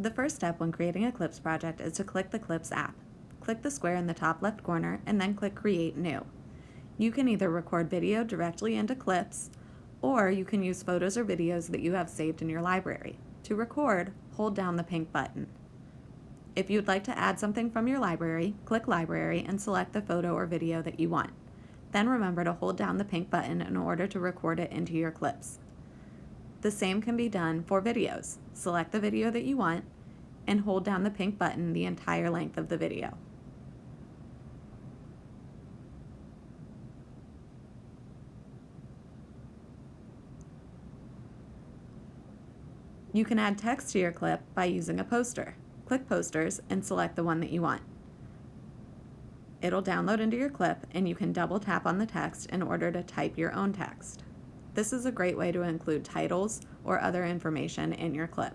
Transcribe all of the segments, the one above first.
The first step when creating a Clips project is to click the Clips app. Click the square in the top left corner and then click Create New. You can either record video directly into Clips, or you can use photos or videos that you have saved in your library. To record, hold down the pink button. If you'd like to add something from your library, click Library and select the photo or video that you want. Then remember to hold down the pink button in order to record it into your Clips. The same can be done for videos. Select the video that you want and hold down the pink button the entire length of the video. You can add text to your clip by using a poster. Click Posters and select the one that you want. It'll download into your clip and you can double tap on the text in order to type your own text. This is a great way to include titles or other information in your clip.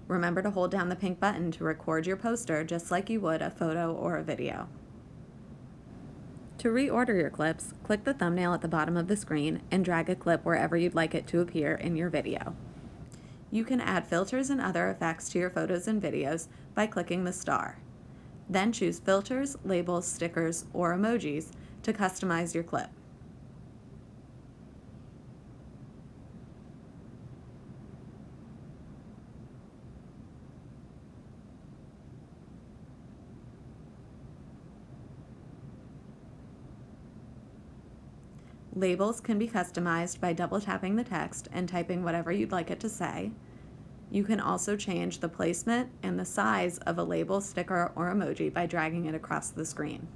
Remember to hold down the pink button to record your poster just like you would a photo or a video. To reorder your clips, click the thumbnail at the bottom of the screen and drag a clip wherever you'd like it to appear in your video. You can add filters and other effects to your photos and videos by clicking the star. Then choose filters, labels, stickers, or emojis to customize your clip. Labels can be customized by double tapping the text and typing whatever you'd like it to say. You can also change the placement and the size of a label, sticker, or emoji by dragging it across the screen.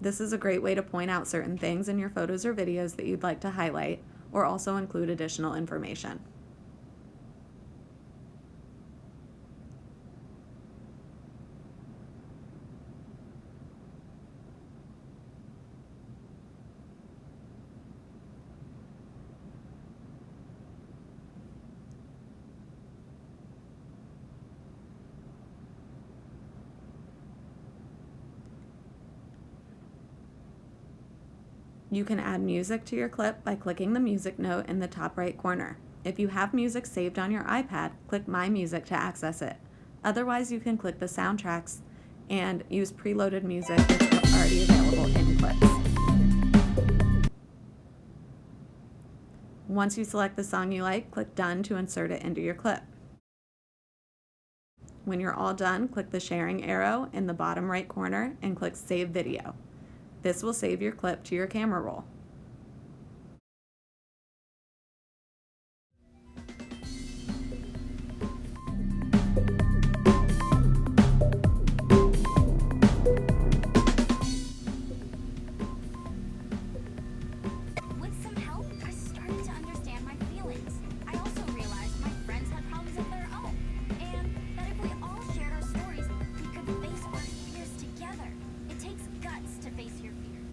This is a great way to point out certain things in your photos or videos that you'd like to highlight, or also include additional information. You can add music to your clip by clicking the music note in the top right corner. If you have music saved on your iPad, click My Music to access it. Otherwise, you can click the soundtracks and use preloaded music that's already available in Clips. Once you select the song you like, click Done to insert it into your clip. When you're all done, click the sharing arrow in the bottom right corner and click Save Video. This will save your clip to your camera roll.